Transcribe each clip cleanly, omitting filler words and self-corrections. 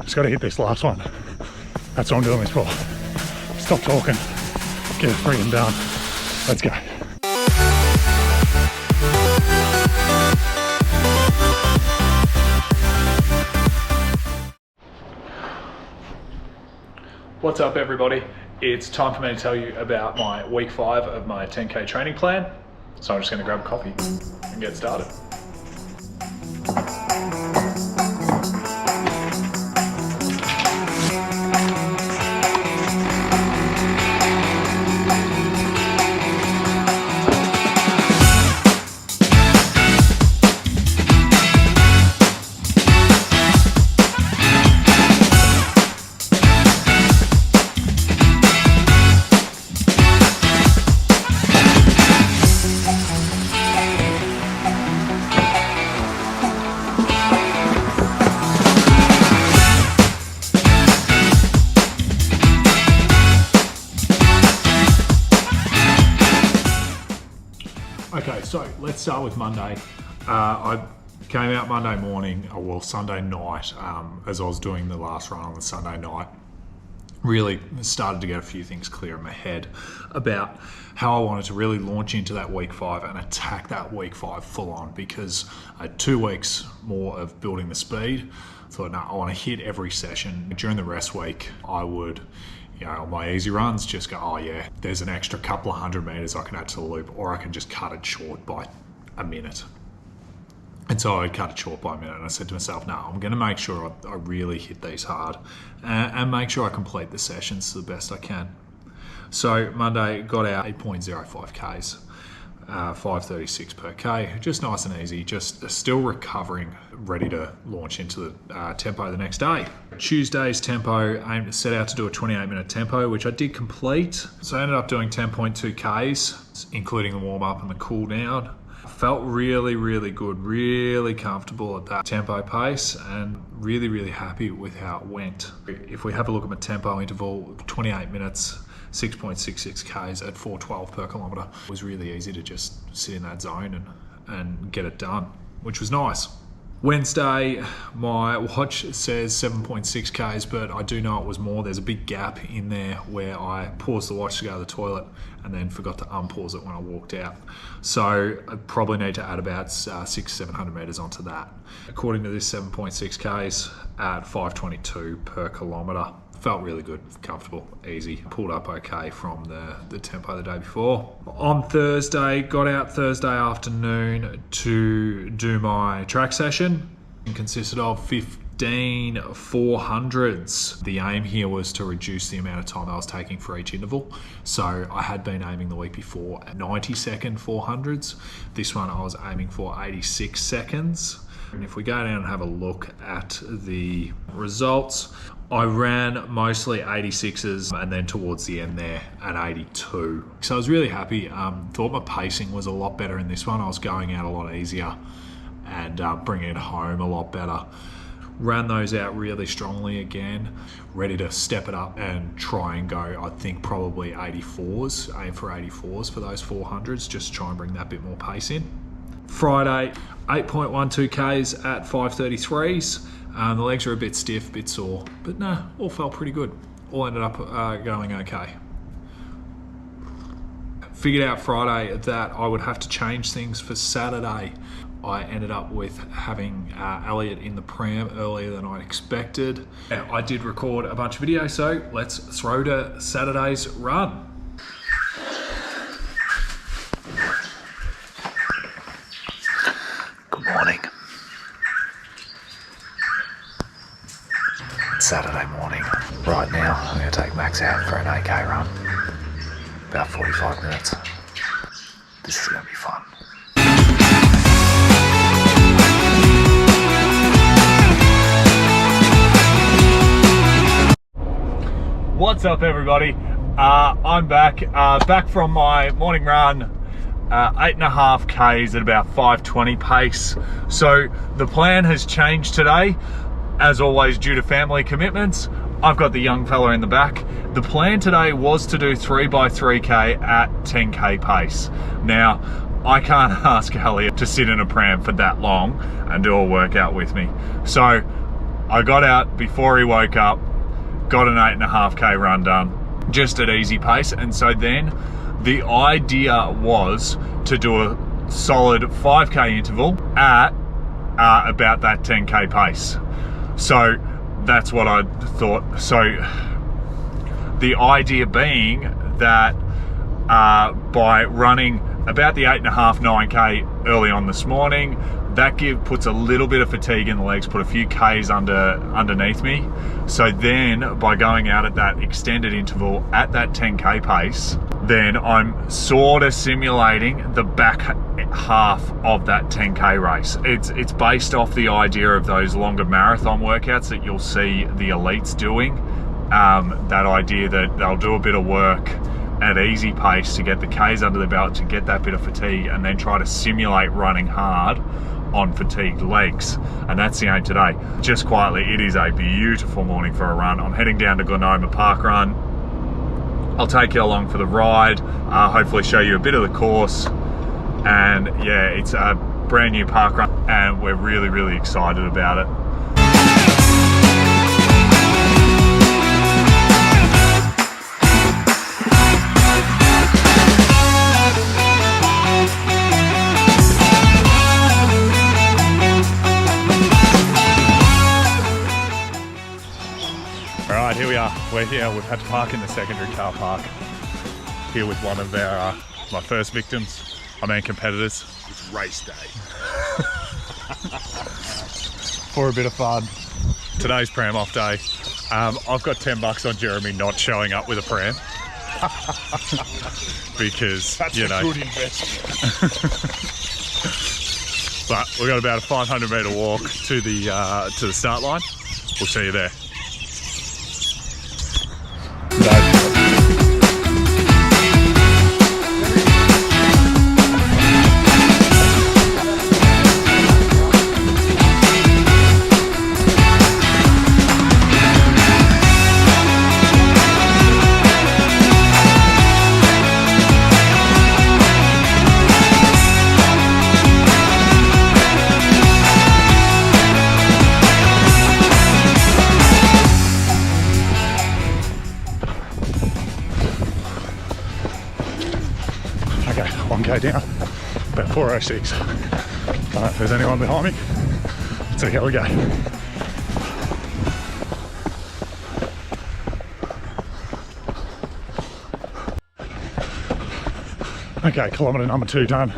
Just got to hit this last one. That's what I'm doing this for. Stop talking, get it freaking done. Let's go. What's up everybody? It's time for me to tell you about my week 5 of my 10K training plan. So I'm just gonna grab a coffee and get started. Okay, so let's start with Monday. I came out Monday morning, well Sunday night, as I was doing the last run on the Sunday night. Really started to get a few things clear in my head about how I wanted to really launch into that week 5 and attack that week 5 full on, because I had 2 weeks more of building the speed. Thought, no, I want to hit every session. During the rest week, I would, on my easy runs, just go, oh yeah, there's an extra couple of 100 meters I can add to the loop, or I can just cut it short by a minute. And so I cut it short by a minute, and I said to myself, no, I'm going to make sure I really hit these hard and make sure I complete the sessions to the best I can. So Monday, got out 8.05 Ks. 5:36 per K, just nice and easy, just still recovering, ready to launch into the tempo the next day. Tuesday's tempo, I set out to do a 28-minute tempo, which I did complete. So I ended up doing 10.2 Ks, including the warm-up and the cool down. Felt really, really good, really comfortable at that tempo pace, and really, really happy with how it went. If we have a look at my tempo interval, 28 minutes, 6.66 Ks at 4:12 per kilometre. It was really easy to just sit in that zone and get it done, which was nice. Wednesday, my watch says 7.6 Ks, but I do know it was more. There's a big gap in there where I paused the watch to go to the toilet and then forgot to unpause it when I walked out. So I probably need to add about 600-700 metres onto that. According to this, 7.6 Ks at 5:22 per kilometre. Felt really good, comfortable, easy. Pulled up okay from the tempo the day before. On Thursday, got out Thursday afternoon to do my track session. It consisted of 15 400s. The aim here was to reduce the amount of time I was taking for each interval. So I had been aiming the week before at 90-second 400s. This one I was aiming for 86 seconds. And if we go down and have a look at the results, I ran mostly 86s and then towards the end there at 82. So I was really happy. Thought my pacing was a lot better in this one. I was going out a lot easier and bringing it home a lot better. Ran those out really strongly again, ready to step it up and try and go, I think probably 84s, aim for 84s for those 400s, just try and bring that bit more pace in. Friday, 8.12 Ks at 5:33s. The legs are a bit stiff, a bit sore, but no, all felt pretty good. All ended up going okay. Figured out Friday that I would have to change things for Saturday. I ended up with having Elliot in the pram earlier than I expected. I did record a bunch of videos, so let's throw to Saturday's run. Good morning. It's Saturday morning. Right now, I'm going to take Max out for an 8K run. About 45 minutes. This is going to be fun. What's up everybody? I'm back from my morning run. 8.5 Ks at about 5:20 pace. So the plan has changed today, as always due to family commitments. I've got the young fella in the back. The plan today was to do 3x3K at 10K pace. Now, I can't ask Elliot to sit in a pram for that long and do a workout with me. So I got out before he woke up, got an 8.5k run done, just at easy pace. And so then the idea was to do a solid 5k interval at about that 10k pace. So that's what I thought. So the idea being that by running about the 8.5, 9k early on this morning, that puts a little bit of fatigue in the legs, put a few Ks underneath me. So then by going out at that extended interval at that 10k pace, then I'm sort of simulating the back half of that 10k race. It's based off the idea of those longer marathon workouts that you'll see the elites doing. That idea that they'll do a bit of work at easy pace to get the Ks under the belt, to get that bit of fatigue, and then try to simulate running hard on fatigued legs. And that's the aim today. Just quietly, it is a beautiful morning for a run. I'm heading down to Glenoma Park Run. I'll take you along for the ride, hopefully show you a bit of the course. And yeah, it's a brand new park run and we're really, really excited about it. Alright, here we are. We're here. We've had to park in the secondary car park. Here with one of our my first victims. I mean competitors. It's race day. For a bit of fun. Today's pram off day. I've got $10 on Jeremy not showing up with a pram. Because, That's you know. a good investment. But we've got about a 500 metre walk to the start line. We'll see you there. Okay, 1k down, about 4:06. I don't know if there's anyone behind me. Let's see how we go. Okay, kilometre number 2 done.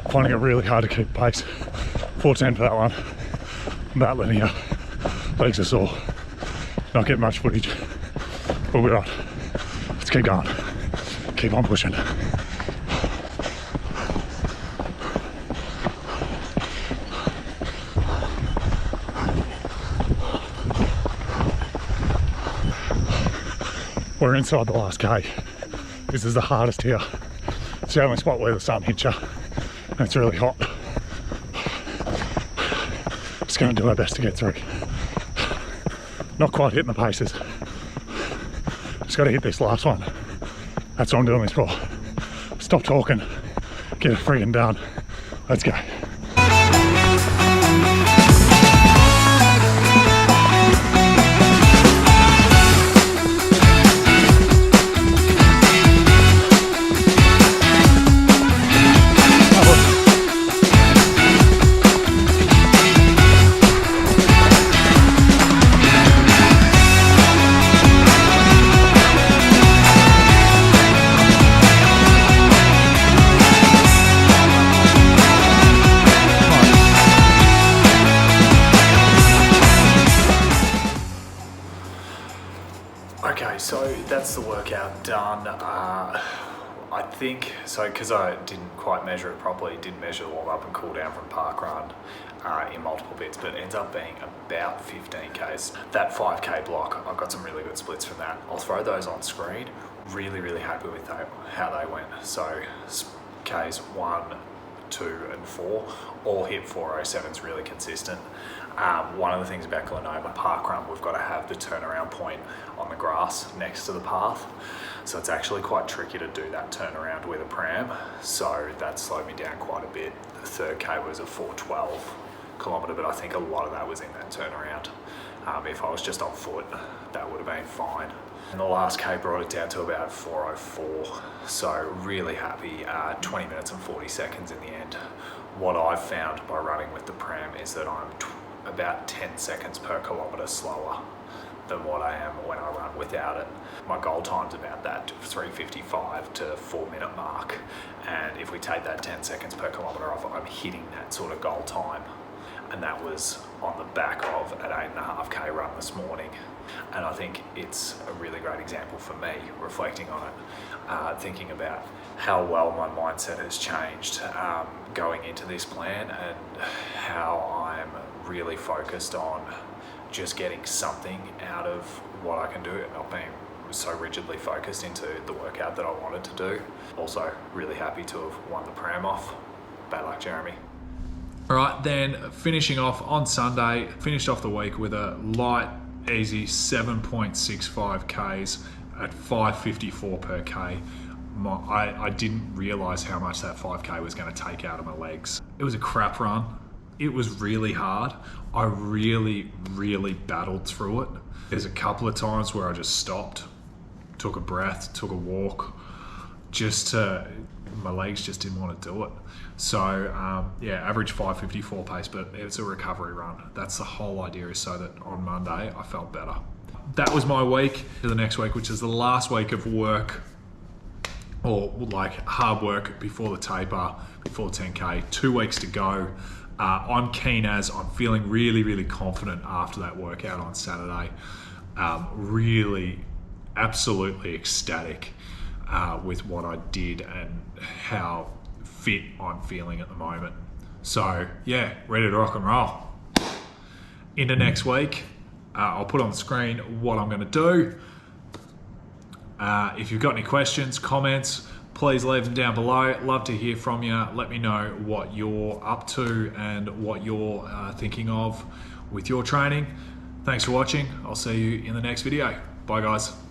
Finding it really hard to keep pace. 4:10 for that one. About linear. Legs are sore. Not getting much footage. But we're on. Let's keep going. Keep on pushing. We're inside the last K. This is the hardest here. It's the only spot where the sun hits you. And it's really hot. Just going to do our best to get through. Not quite hitting the paces. Just got to hit this last one. That's what I'm doing this for. Stop talking. Get it friggin' done. Let's go. Okay, so that's the workout done. I think, so because I didn't quite measure it properly, didn't measure the warm up and cool down from parkrun in multiple bits, but it ends up being about 15Ks. That 5K block, I've got some really good splits from that. I'll throw those on screen. Really, really happy with how they went. So Ks 1, 2 and 4 all hit 4:07s really consistent. One of the things about Glenoma Parkrun, we've got to have the turnaround point on the grass next to the path, so it's actually quite tricky to do that turnaround with a pram, so that slowed me down quite a bit. The third K was a 4:12 kilometre, but I think a lot of that was in that turnaround. If I was just on foot, that would have been fine. And the last K brought it down to about 4:04, so really happy. 20 minutes and 40 seconds in the end. What I've found by running with the pram is that I'm about 10 seconds per kilometre slower than what I am when I run without it. My goal time's about that 3:55 to 4-minute mark, and if we take that 10 seconds per kilometre off, I'm hitting that sort of goal time. And that was on the back of an 8.5K run this morning. And I think it's a really great example for me, reflecting on it, thinking about how well my mindset has changed going into this plan, and how I'm really focused on just getting something out of what I can do, not being so rigidly focused into the workout that I wanted to do. Also really happy to have won the pram off. Bad luck, Jeremy. All right, then finishing off on Sunday, finished off the week with a light, easy 7.65 Ks at 5:54 per K. I didn't realise how much that 5K was going to take out of my legs. It was a crap run. It was really hard. I really, really battled through it. There's a couple of times where I just stopped, took a breath, took a walk, my legs just didn't want to do it. So yeah, average 5:54 pace, but it's a recovery run. That's the whole idea, is so that on Monday I felt better. That was my week. To the next week, which is the last week of work, or like hard work before the taper, before 10K, 2 weeks to go. I'm keen as, I'm feeling really, really confident after that workout on Saturday. Really, absolutely ecstatic with what I did and how fit I'm feeling at the moment. So yeah, ready to rock and roll. Into next week, I'll put on the screen what I'm going to do. If you've got any questions, comments, please leave them down below. Love to hear from you. Let me know what you're up to and what you're thinking of with your training. Thanks for watching. I'll see you in the next video. Bye guys.